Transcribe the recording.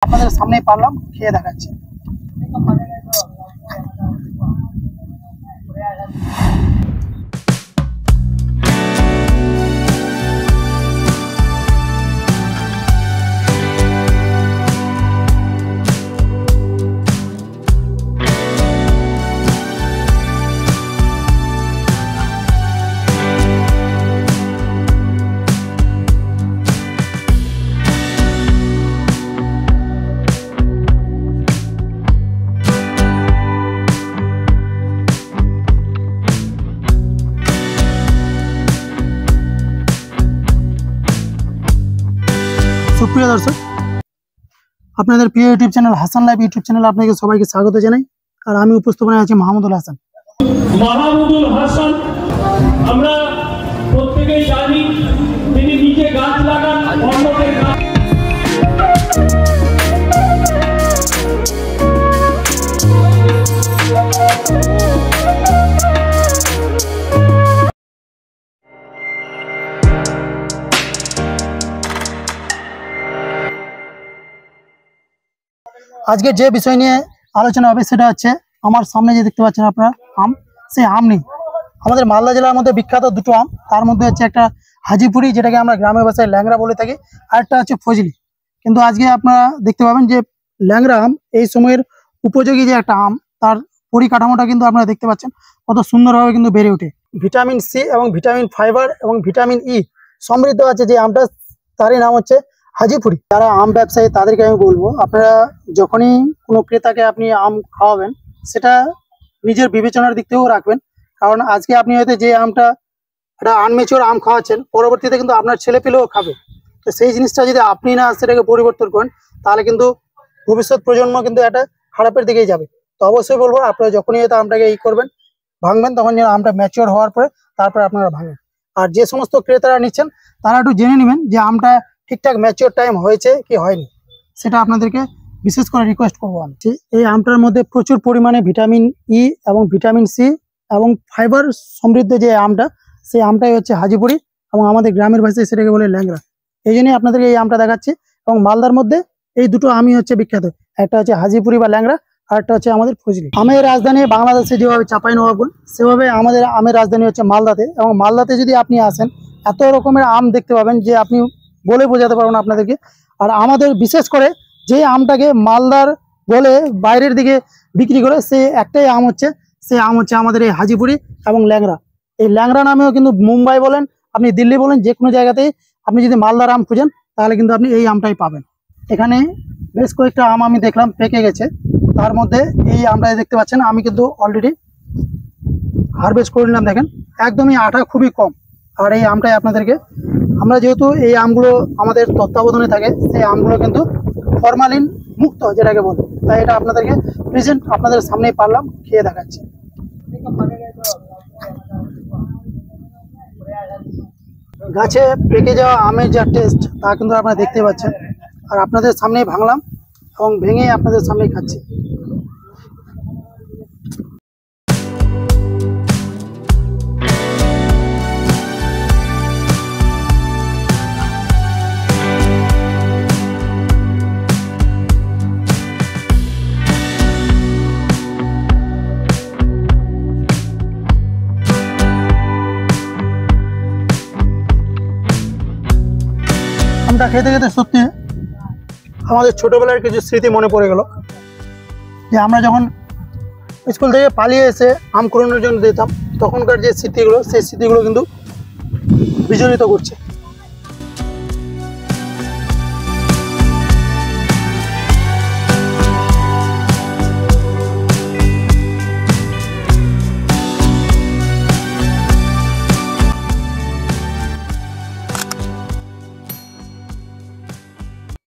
আপনাদের সামনেই পারলাম, খেয়ে দেখাচ্ছি। সুপ্রিয় দর্শক, আপনাদের প্রিয় YouTube channel Hasan live YouTube চ্যানেলে আপনাকে সবাইকে স্বাগত জানাই। আর আমি উপস্থাপনায় আছি মাহমুদুল হাসান। মাহমুদুল হাসান আমরা প্রত্যেকেই জানি, তিনি নিজে গাছ লাগান, অন্যকে গাছ। আজকে যে বিষয় নিয়ে আলোচনা হবে সেটা হচ্ছে আমার সামনে যে দেখতে পাচ্ছেন আপনারা আম, সেই আম নেই। আমাদের মালদা জেলার মধ্যে বিখ্যাত দুটো আম, তার মধ্যে হচ্ছে একটা হাজিপুরি, যেটাকে আমরা গ্রামের ভাষায় ল্যাংড়া বলে থাকি, আর একটা হচ্ছে ফজলি। কিন্তু আজকে আপনারা দেখতে পাবেন যে ল্যাংড়া আম এই সময়ের উপযোগী যে একটা আম, তার পরিকাঠামোটা কিন্তু আপনারা দেখতে পাচ্ছেন কত সুন্দরভাবে কিন্তু বেড়ে ওঠে। ভিটামিন সি এবং ভিটামিন ফাইবার এবং ভিটামিন ই সমৃদ্ধ আছে যে আমটা, তারই নাম হচ্ছে হাজিপুরি। যারা আম ব্যবসায়ী তাদেরকে আমি বলবো, আপনারা যখনই কোনো ক্রেতাকে আপনি আম খাওয়াবেন সেটা নিজের বিবেচনার দিক থেকেও রাখবেন। কারণ আজকে আপনি হয়তো যে আমটা একটা আনমেচিওর আম খাওয়াচ্ছেন, পরবর্তীতে কিন্তু আপনার ছেলে পেলেও খাবে। তো সেই জিনিসটা যদি আপনি না সেটাকে পরিবর্তন করেন, তাহলে কিন্তু ভবিষ্যৎ প্রজন্ম কিন্তু একটা খারাপের দিকেই যাবে। তো অবশ্যই বলবো, আপনারা যখনই হয়তো আমটাকে করবেন, ভাঙবেন, তখন যেন আমটা ম্যাচিওর হওয়ার পরে তারপরে আপনারা ভাঙেন। আর যে সমস্ত ক্রেতারা নিচ্ছেন তারা একটু জেনে নেবেন যে আমটা ঠিকঠাক ম্যাচিওর টাইম হয়েছে কি হয়নি, সেটা আপনাদেরকে বিশেষ করে রিকোয়েস্ট করবো আমি। এই আমটার মধ্যে প্রচুর পরিমাণে ভিটামিন ই এবং ভিটামিন সি এবং ফাইবার সমৃদ্ধ যে আমটা, সেই আমটাই হচ্ছে হাজিপুরি, এবং আমাদের গ্রামের ভাষায় সেটাকে বলে ল্যাংড়া। এই জন্যই আপনাদেরকে এই আমটা দেখাচ্ছি। এবং মালদার মধ্যে এই দুটো আমই হচ্ছে বিখ্যাত, একটা হচ্ছে হাজিপুরি বা ল্যাংড়া, আর একটা হচ্ছে আমাদের ফজলি। আমের রাজধানী বাংলাদেশে যেভাবে চাঁপাইনবাবগঞ্জ, সেভাবে আমাদের আমের রাজধানী হচ্ছে মালদাতে। এবং মালদাতে যদি আপনি আসেন, এত রকমের আম দেখতে পাবেন যে আপনি বলে বোঝাতে পারবো না আপনাদেরকে। আর আমাদের বিশেষ করে যে আমটাকে মালদার বলে বাইরের দিকে বিক্রি করে, সে একটাই আম হচ্ছে, সেই আম হচ্ছে আমাদের এই হাজিপুরি এবং ল্যাংড়া। এই ল্যাংড়া নামেও কিন্তু মুম্বাই বলেন, আপনি দিল্লি বলেন, যে কোনো জায়গাতেই আপনি যদি মালদার আম খুঁজেন তাহলে কিন্তু আপনি এই আমটাই পাবেন। এখানে বেশ কয়েকটা আম আমি দেখলাম পেকে গেছে, তার মধ্যে এই আমটা দেখতে পাচ্ছেন আমি কিন্তু অলরেডি হারভেস্ট করে নিলাম। দেখেন একদমই আঠা খুবই কম। আর এই আমটাই আপনাদেরকে, আমরা যেহেতু এই আমগুলো আমাদের তত্ত্বাবধানে থাকে, সেই আমগুলো কিন্তু ফরমালিন মুক্ত যেটাকে বলে, তাই এটা আপনাদেরকে প্রেজেন্ট আপনাদের সামনেই পারলাম, খেয়ে দেখাচ্ছি। গাছে পেকে যাওয়া আমের যা টেস্ট, তা কিন্তু আপনারা দেখতে পাচ্ছেন। আর আপনাদের সামনেই ভাঙলাম এবং ভেঙে আপনাদের সামনেই খাচ্ছি। আমটা খেতে খেতে সত্যি আমাদের ছোটবেলার কিছু স্মৃতি মনে পড়ে গেল, যে আমরা যখন স্কুল থেকে পালিয়ে এসে আম কুড়ানোর জন্য দিতাম, তখনকার যে স্মৃতিগুলো, সেই স্মৃতিগুলো কিন্তু বিচলিত করছে।